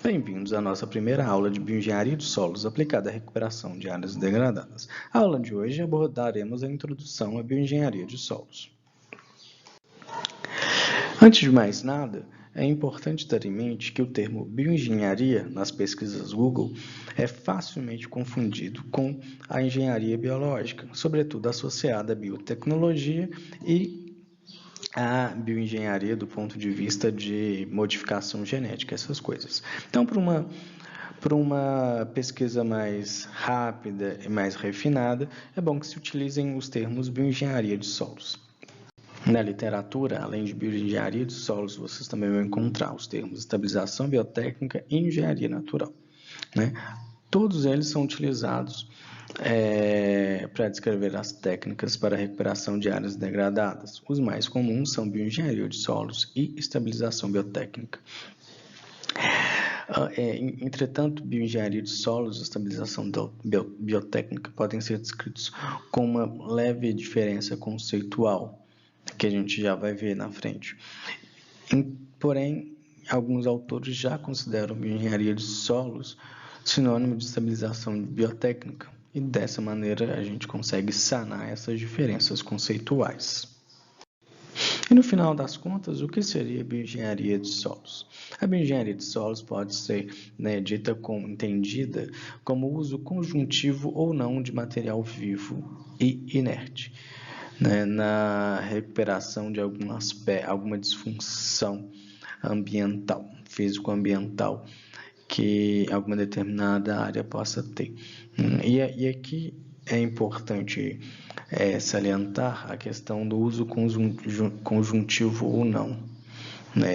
Bem-vindos à nossa primeira aula de Bioengenharia de Solos aplicada à recuperação de áreas degradadas. A aula de hoje abordaremos a introdução à bioengenharia de solos. Antes de mais nada, é importante ter em mente que o termo bioengenharia, nas pesquisas Google, é facilmente confundido com a engenharia biológica, sobretudo associada à biotecnologia e a bioengenharia do ponto de vista de modificação genética, essas coisas. Então, para uma pesquisa mais rápida e mais refinada, é bom que se utilizem os termos bioengenharia de solos. Na literatura, além de bioengenharia de solos, vocês também vão encontrar os termos estabilização biotécnica e engenharia natural, né? Todos eles são utilizados para descrever as técnicas para a recuperação de áreas degradadas. Os mais comuns são bioengenharia de solos e estabilização biotécnica. Entretanto, bioengenharia de solos e estabilização biotécnica podem ser descritos com uma leve diferença conceitual, que a gente já vai ver na frente. Porém, alguns autores já consideram bioengenharia de solos sinônimo de estabilização biotécnica, e dessa maneira a gente consegue sanar essas diferenças conceituais. E no final das contas, o que seria bioengenharia de solos? A bioengenharia de solos pode ser entendida como uso conjuntivo ou não de material vivo e inerte, na recuperação de alguma disfunção ambiental, físico-ambiental, que alguma determinada área possa ter. E aqui é importante salientar a questão do uso conjuntivo ou não,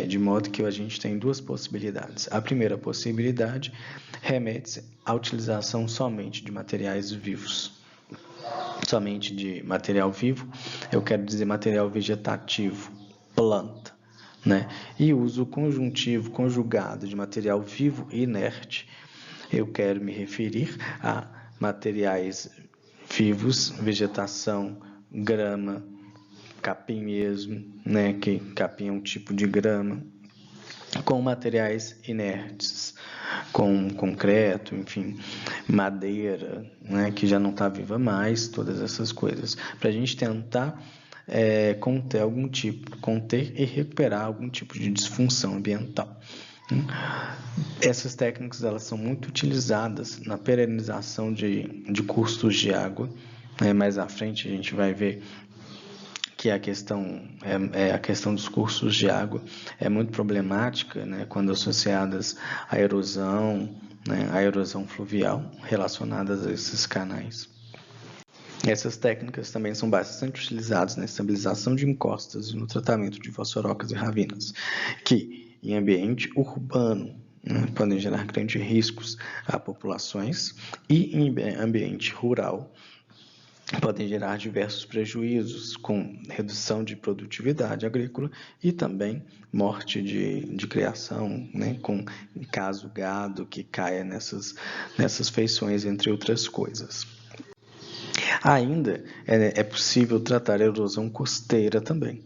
de modo que a gente tem duas possibilidades. A primeira possibilidade remete à utilização somente de materiais vivos. Somente de material vivo, eu quero dizer material vegetativo, planta. E uso conjuntivo conjugado de material vivo e inerte, eu quero me referir a materiais vivos, vegetação, grama, capim mesmo, que capim é um tipo de grama, com materiais inertes, com concreto, enfim, madeira, que já não está viva mais, todas essas coisas, para a gente tentar conter e recuperar algum tipo de disfunção ambiental. Essas técnicas elas são muito utilizadas na perenização de cursos de água. Mais à frente a gente vai ver que a questão dos cursos de água é muito problemática, quando associadas à erosão, à erosão fluvial relacionadas a esses canais. Essas técnicas também são bastante utilizadas na estabilização de encostas e no tratamento de fossorocas e ravinas, que, em ambiente urbano, podem gerar grandes riscos a populações, e em ambiente rural podem gerar diversos prejuízos, com redução de produtividade agrícola e também morte de criação, com caso gado que caia nessas feições, entre outras coisas. Ainda é possível tratar a erosão costeira também,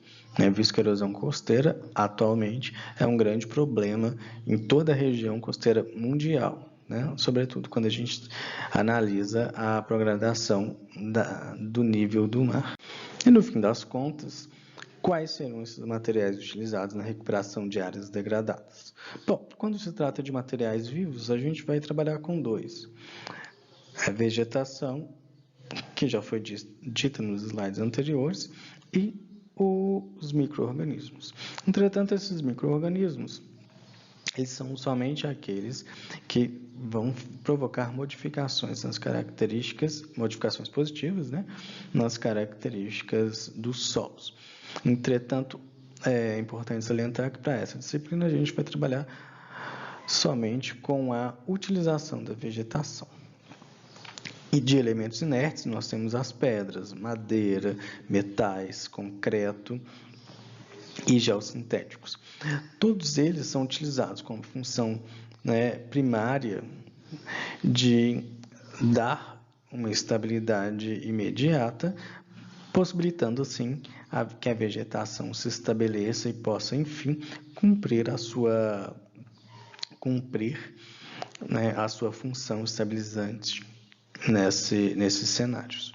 visto que a erosão costeira atualmente é um grande problema em toda a região costeira mundial, sobretudo quando a gente analisa a progradação do nível do mar. E no fim das contas, quais serão esses materiais utilizados na recuperação de áreas degradadas? Bom, quando se trata de materiais vivos, a gente vai trabalhar com dois: a vegetação, que já foi dita nos slides anteriores, e os micro-organismos. Entretanto, esses micro-organismos, eles são somente aqueles que vão provocar modificações nas características, modificações positivas, nas características dos solos. Entretanto, é importante salientar que para essa disciplina a gente vai trabalhar somente com a utilização da vegetação. E de elementos inertes, nós temos as pedras, madeira, metais, concreto e geossintéticos. Todos eles são utilizados como função primária de dar uma estabilidade imediata, possibilitando assim que a vegetação se estabeleça e possa, enfim, cumprir a sua cumprir, né, a sua função estabilizante nesses cenários.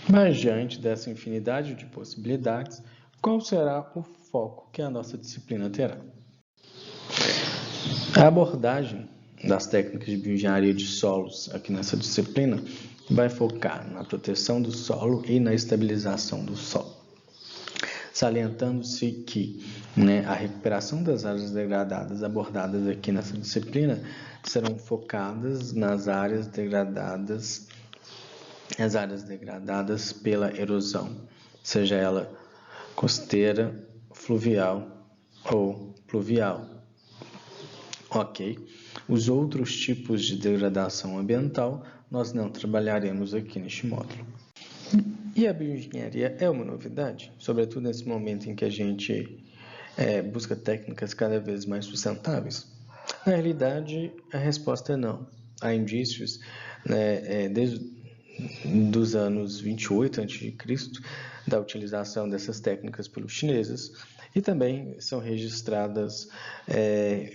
Mas diante dessa infinidade de possibilidades, qual será o foco que a nossa disciplina terá? A abordagem das técnicas de bioengenharia de solos aqui nessa disciplina vai focar na proteção do solo e na estabilização do solo, salientando-se que, né, a recuperação das áreas degradadas abordadas aqui nessa disciplina serão focadas nas áreas degradadas pela erosão, seja ela costeira, fluvial ou pluvial. Ok. Os outros tipos de degradação ambiental nós não trabalharemos aqui neste módulo. E a bioengenharia é uma novidade, sobretudo nesse momento em que a gente busca técnicas cada vez mais sustentáveis? Na realidade, a resposta é não. Há indícios, né, desde dos anos 28 a.C., da utilização dessas técnicas pelos chineses, e também são registradas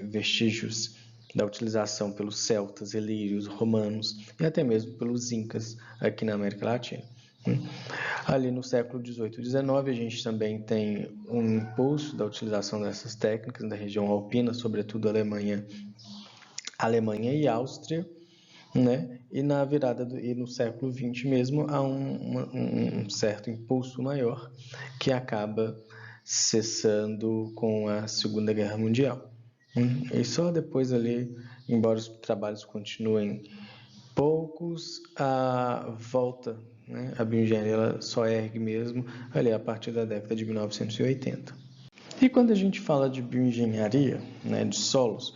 vestígios da utilização pelos celtas, ilírios, romanos e até mesmo pelos incas aqui na América Latina. Ali no século XVIII e XIX, a gente também tem um impulso da utilização dessas técnicas na região alpina, sobretudo Alemanha e Áustria, né? E no século XX mesmo há um certo impulso maior que acaba cessando com a Segunda Guerra Mundial. E só depois ali, embora os trabalhos continuem poucos, a volta, né? A bioengenharia ela só ergue mesmo ali a partir da década de 1980. E quando a gente fala de bioengenharia, né, de solos,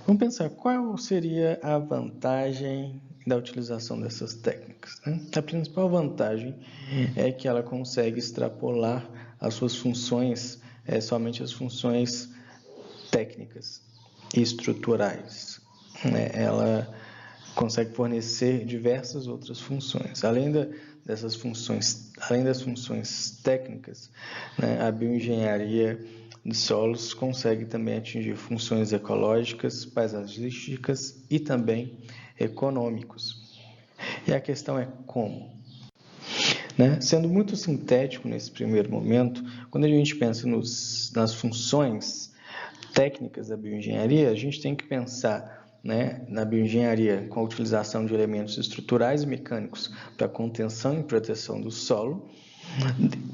vamos pensar qual seria a vantagem da utilização dessas técnicas, né? A principal vantagem é que ela consegue extrapolar as suas funções, somente as funções técnicas e estruturais, né? Ela consegue fornecer diversas outras funções. Além das funções técnicas, né, a bioengenharia de solos consegue também atingir funções ecológicas, paisagísticas e também econômicos. E a questão é como? Né? Sendo muito sintético nesse primeiro momento, quando a gente pensa nas funções técnicas da bioengenharia, a gente tem que pensar, né, na bioengenharia com a utilização de elementos estruturais e mecânicos para contenção e proteção do solo,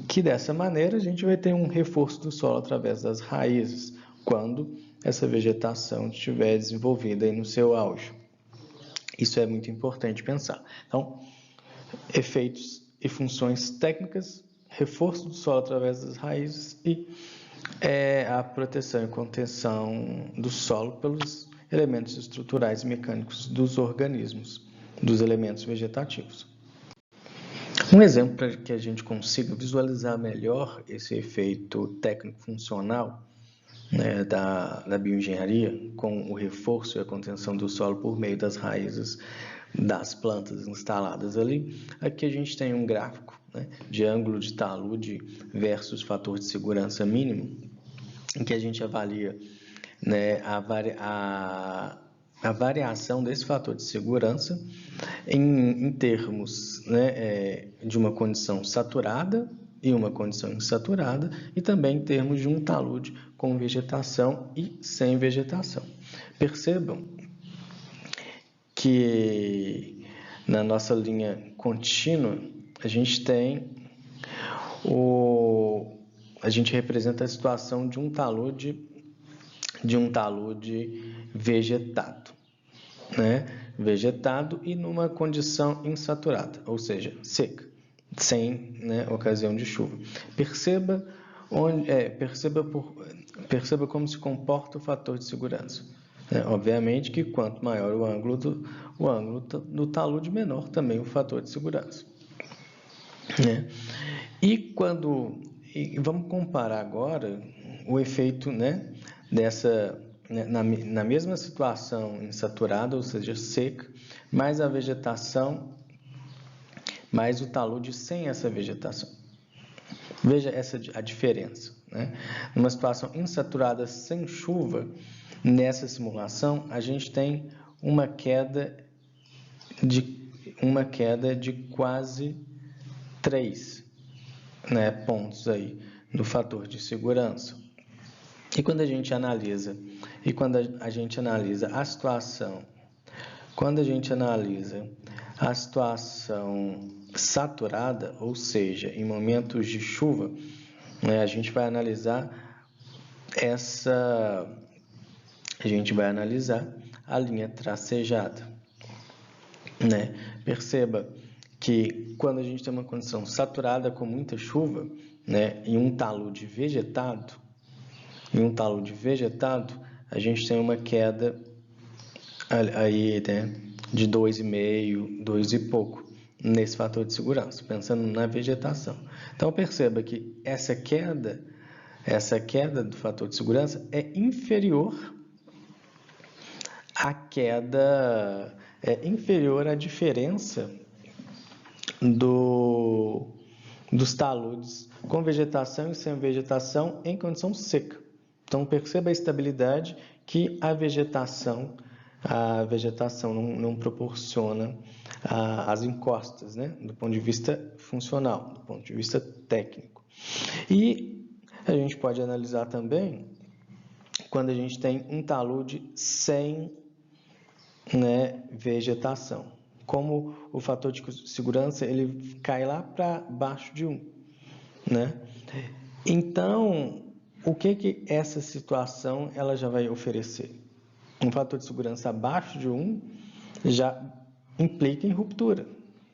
que dessa maneira a gente vai ter um reforço do solo através das raízes, quando essa vegetação estiver desenvolvida aí no seu auge. Isso é muito importante pensar. Então, efeitos e funções técnicas, reforço do solo através das raízes e a proteção e contenção do solo pelos elementos estruturais e mecânicos dos organismos, dos elementos vegetativos. Um exemplo para que a gente consiga visualizar melhor esse efeito técnico-funcional, né, da bioengenharia, com o reforço e a contenção do solo por meio das raízes das plantas instaladas ali, aqui a gente tem um gráfico, né, de ângulo de talude versus fator de segurança mínimo, em que a gente avalia, né, a variação desse fator de segurança em termos, né, de uma condição saturada e uma condição insaturada, e também em termos de um talude com vegetação e sem vegetação. Percebam que na nossa linha contínua a gente representa a situação de um talude vegetado, né? Vegetado e numa condição insaturada, ou seja, seca, sem, né, ocasião de chuva. Perceba como se comporta o fator de segurança. Obviamente que quanto maior o ângulo do talude, menor também o fator de segurança. Né? E vamos comparar agora o efeito, né, na mesma situação insaturada, ou seja, seca, mais a vegetação, mais o talude sem essa vegetação. Veja a diferença. Né? Numa situação insaturada sem chuva, Nessa simulação, a gente tem uma queda de quase 3, né, pontos aí no fator de segurança. E quando a gente analisa a situação, saturada, ou seja, em momentos de chuva, né, a gente vai analisar a linha tracejada, né? Perceba que quando a gente tem uma condição saturada com muita chuva, né, e um talude vegetado, a gente tem uma queda aí, né, de 2,5, 2 e pouco nesse fator de segurança, pensando na vegetação. Então perceba que essa queda do fator de segurança é inferior à diferença dos taludes com vegetação e sem vegetação em condição seca. Então perceba a estabilidade que a vegetação não proporciona às encostas, né? Do ponto de vista funcional, do ponto de vista técnico. E a gente pode analisar também quando a gente tem um talude sem, né, vegetação. Como o fator de segurança ele cai lá para baixo de 1, né? Então, o que essa situação ela já vai oferecer? Um fator de segurança abaixo de 1 já implica em ruptura,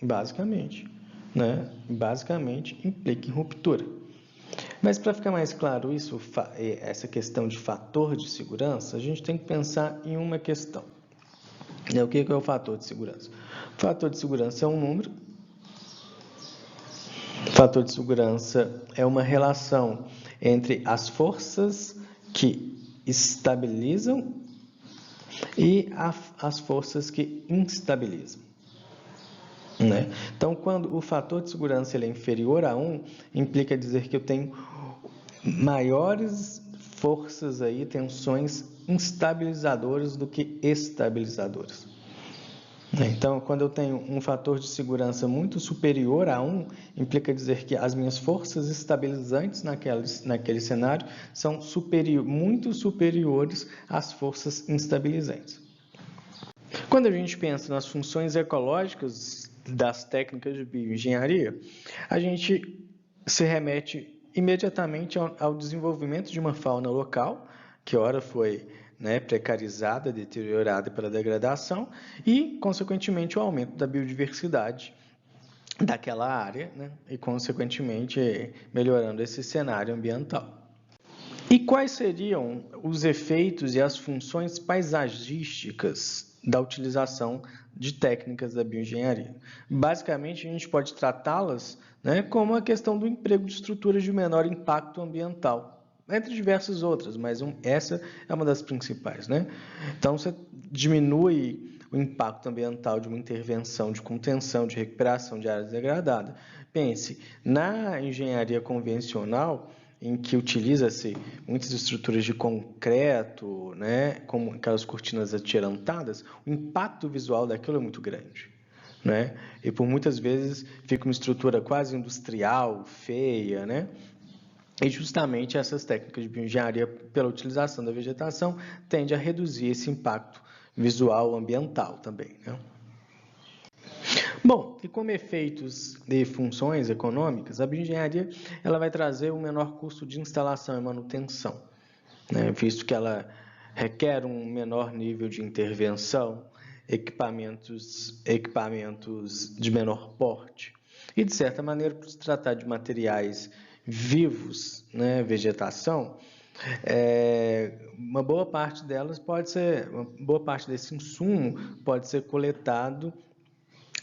basicamente, né? Basicamente implica em ruptura. Mas para ficar mais claro isso, essa questão de fator de segurança, a gente tem que pensar em uma questão. O que é o fator de segurança? O fator de segurança é um número. O fator de segurança é uma relação entre as forças que estabilizam e as forças que instabilizam, né? Então, quando o fator de segurança ele é inferior a 1, implica dizer que eu tenho maiores forças aí, tensões instabilizadoras do que estabilizadoras. Então, quando eu tenho um fator de segurança muito superior a 1, implica dizer que as minhas forças estabilizantes naquele cenário são muito superiores às forças instabilizantes. Quando a gente pensa nas funções ecológicas das técnicas de bioengenharia, a gente se remete imediatamente ao desenvolvimento de uma fauna local, que ora foi, né, precarizada, deteriorada pela degradação, e, consequentemente, o aumento da biodiversidade daquela área, né, e, consequentemente, melhorando esse cenário ambiental. E quais seriam os efeitos e as funções paisagísticas da utilização de técnicas da bioengenharia? Basicamente, a gente pode tratá-las, né, como a questão do emprego de estruturas de menor impacto ambiental, entre diversas outras, mas essa é uma das principais, né? Então, você diminui o impacto ambiental de uma intervenção de contenção, de recuperação de áreas degradadas. Pense, na engenharia convencional, em que utiliza-se muitas estruturas de concreto, né, como aquelas cortinas atirantadas, o impacto visual daquilo é muito grande, né? E por muitas vezes fica uma estrutura quase industrial, feia, né? E justamente essas técnicas de bioengenharia, pela utilização da vegetação, tende a reduzir esse impacto visual ambiental também, né? Bom, e como efeitos de funções econômicas, a bioengenharia ela vai trazer um menor custo de instalação e manutenção, né, visto que ela requer um menor nível de intervenção, equipamentos de menor porte. E, de certa maneira, por se tratar de materiais vivos, né, vegetação, uma boa parte desse insumo pode ser coletado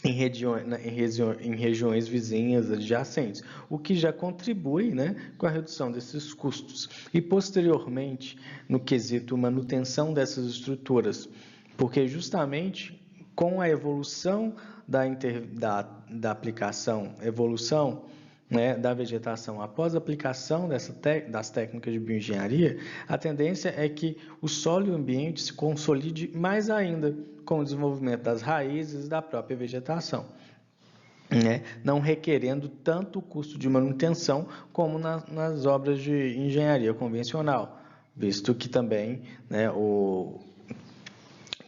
em regiões vizinhas adjacentes, o que já contribui, né, com a redução desses custos. E, posteriormente, no quesito manutenção dessas estruturas, porque justamente com a evolução da aplicação, evolução né, da vegetação após a aplicação das técnicas de bioengenharia, a tendência é que o solo e o ambiente se consolide mais ainda com o desenvolvimento das raízes da própria vegetação, né, não requerendo tanto o custo de manutenção como nas obras de engenharia convencional, visto que também, né,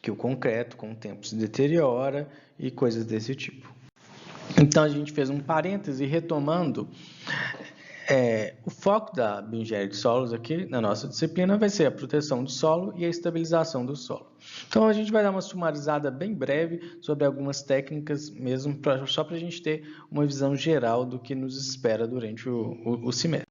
que o concreto com o tempo se deteriora e coisas desse tipo. Então, a gente fez um parêntese retomando. O foco da bioengenharia de solos aqui na nossa disciplina vai ser a proteção do solo e a estabilização do solo. Então, a gente vai dar uma sumarizada bem breve sobre algumas técnicas mesmo, só para a gente ter uma visão geral do que nos espera durante o semestre.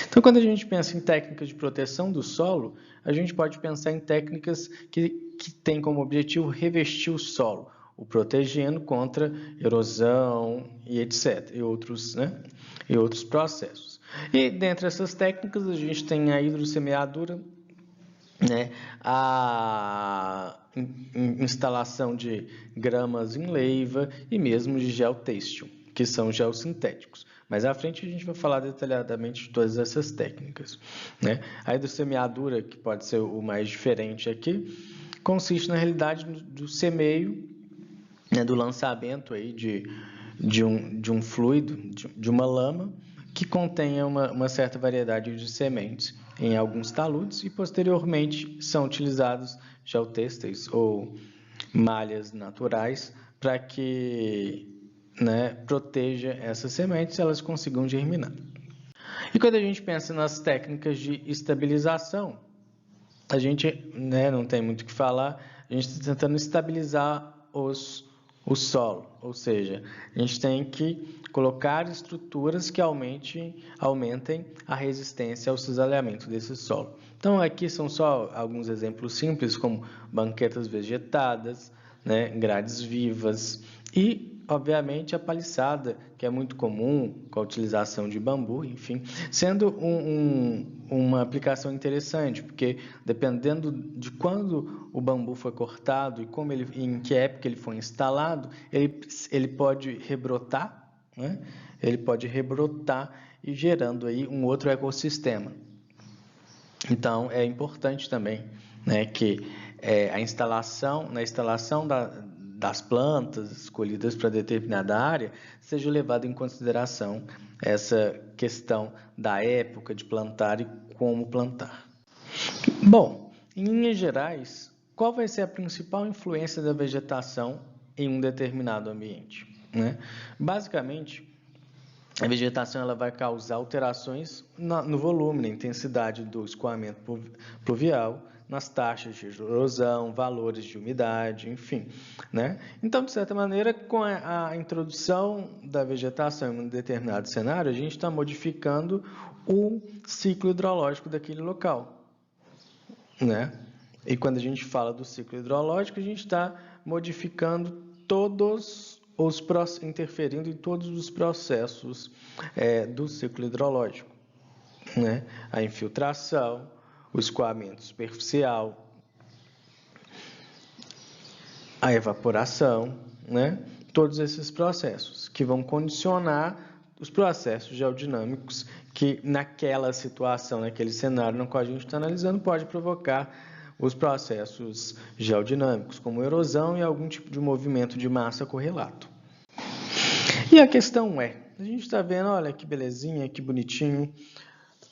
Então, quando a gente pensa em técnicas de proteção do solo, a gente pode pensar em técnicas que têm como objetivo revestir o solo, o protegendo contra erosão e etc. E outros processos. E dentre essas técnicas, a gente tem a hidrossemeadura, né, a instalação de gramas em leiva e mesmo de gel têxtil, que são geossintéticos. Mas à frente a gente vai falar detalhadamente de todas essas técnicas, né? A hidrossemeadura, que pode ser o mais diferente aqui, consiste na realidade do semeio, né, do lançamento aí de um fluido, de uma lama, que contenha uma certa variedade de sementes em alguns taludes e posteriormente são utilizados geotêxteis ou malhas naturais para que, né, proteja essas sementes e elas consigam germinar. E quando a gente pensa nas técnicas de estabilização, a gente, né, não tem muito o que falar, a gente está tentando estabilizar o solo, ou seja, a gente tem que colocar estruturas que aumentem a resistência ao cisalhamento desse solo. Então, aqui são só alguns exemplos simples, como banquetas vegetadas, né, grades vivas e, obviamente, a paliçada, que é muito comum com a utilização de bambu, enfim, sendo uma aplicação interessante, porque dependendo de quando o bambu foi cortado e em que época ele foi instalado, ele pode rebrotar, né? Ele pode rebrotar e gerando aí um outro ecossistema. Então, é importante também, né, que na instalação das plantas escolhidas para determinada área, seja levado em consideração essa questão da época de plantar e como plantar. Bom, em linhas gerais, qual vai ser a principal influência da vegetação em um determinado ambiente, né? Basicamente, a vegetação ela vai causar alterações no volume, na intensidade do escoamento pluvial, nas taxas de erosão, valores de umidade, enfim, né? Então, de certa maneira, com a introdução da vegetação em um determinado cenário, a gente está modificando o ciclo hidrológico daquele local, né? E quando a gente fala do ciclo hidrológico, a gente está modificando interferindo em todos os processos do ciclo hidrológico, né? A infiltração, o escoamento superficial, a evaporação, né? Todos esses processos que vão condicionar os processos geodinâmicos que naquela situação, naquele cenário no qual a gente está analisando, pode provocar os processos geodinâmicos, como erosão e algum tipo de movimento de massa correlato. E a questão a gente está vendo, olha que belezinha, que bonitinho,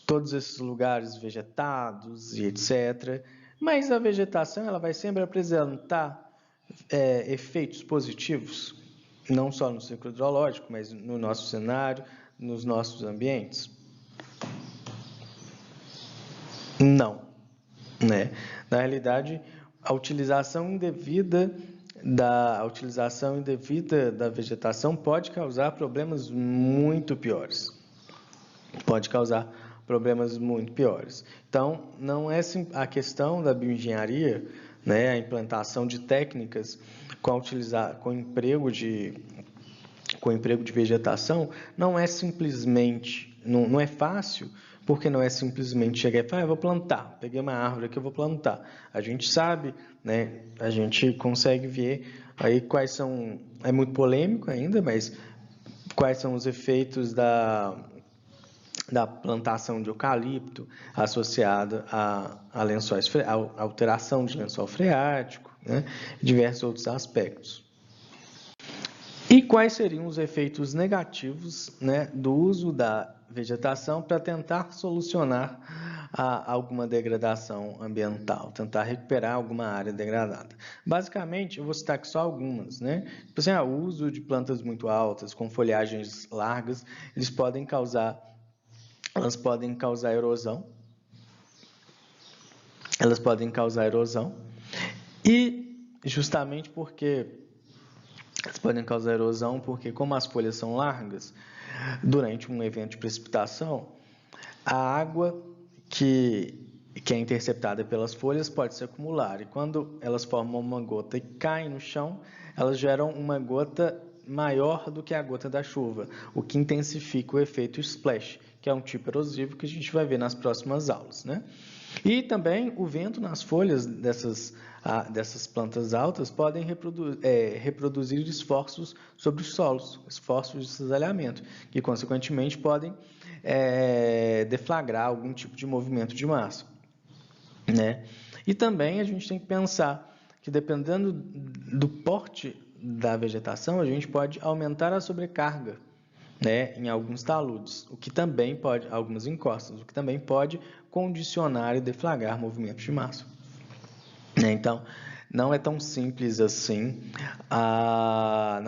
todos esses lugares vegetados e etc. Mas a vegetação ela vai sempre apresentar efeitos positivos, não só no ciclo hidrológico, mas no nosso cenário, nos nossos ambientes? Não, né? Na realidade, a utilização indevida da vegetação pode causar problemas muito piores. Pode causar problemas muito piores. Então, não é a questão da bioengenharia, né, a implantação de técnicas com emprego de vegetação, não é simplesmente, não é fácil, porque não é simplesmente chegar e falar, eu vou plantar, peguei uma árvore aqui, eu vou plantar. A gente sabe, né, a gente consegue ver aí quais são, é muito polêmico ainda, mas quais são os efeitos da plantação de eucalipto associada a lençóis, a alteração de lençol freático, né? Diversos outros aspectos. E quais seriam os efeitos negativos, né, do uso da vegetação para tentar solucionar alguma degradação ambiental, tentar recuperar alguma área degradada? Basicamente, eu vou citar aqui só algumas, né? Tipo assim, o uso de plantas muito altas, com folhagens largas, elas podem causar erosão. Elas podem causar erosão. E justamente porque elas podem causar erosão, porque como as folhas são largas, durante um evento de precipitação, a água que é interceptada pelas folhas pode se acumular. E quando elas formam uma gota e caem no chão, elas geram uma gota maior do que a gota da chuva, o que intensifica o efeito splash, que é um tipo erosivo que a gente vai ver nas próximas aulas, né? E também o vento nas folhas dessas plantas altas podem reproduzir esforços sobre os solos, esforços de cisalhamento, que consequentemente podem deflagrar algum tipo de movimento de massa, né? E também a gente tem que pensar que dependendo do porte da vegetação, a gente pode aumentar a sobrecarga, né, em alguns taludes, o que também pode, algumas encostas, o que também pode condicionar e deflagrar movimentos de massa. Então, não é tão simples assim, a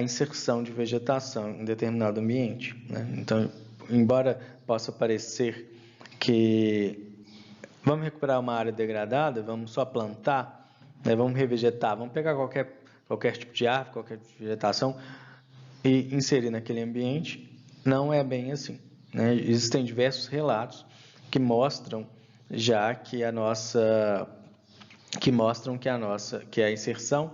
inserção de vegetação em determinado ambiente, né? Então, embora possa parecer que vamos recuperar uma área degradada, vamos só plantar, né, vamos revegetar, vamos pegar qualquer tipo de árvore, qualquer tipo de vegetação e inserir naquele ambiente, não é bem assim, né? Existem diversos relatos que mostram já que a inserção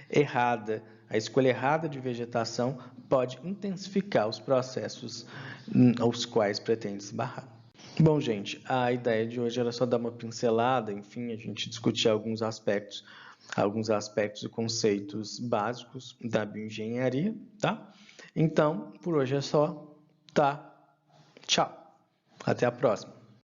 errada, a escolha errada de vegetação pode intensificar os processos aos quais pretende se barrar. Bom, gente, a ideia de hoje era só dar uma pincelada, enfim, a gente discutir alguns aspectos e conceitos básicos da bioengenharia, tá? Então, por hoje é só, tá? Tchau. Até a próxima.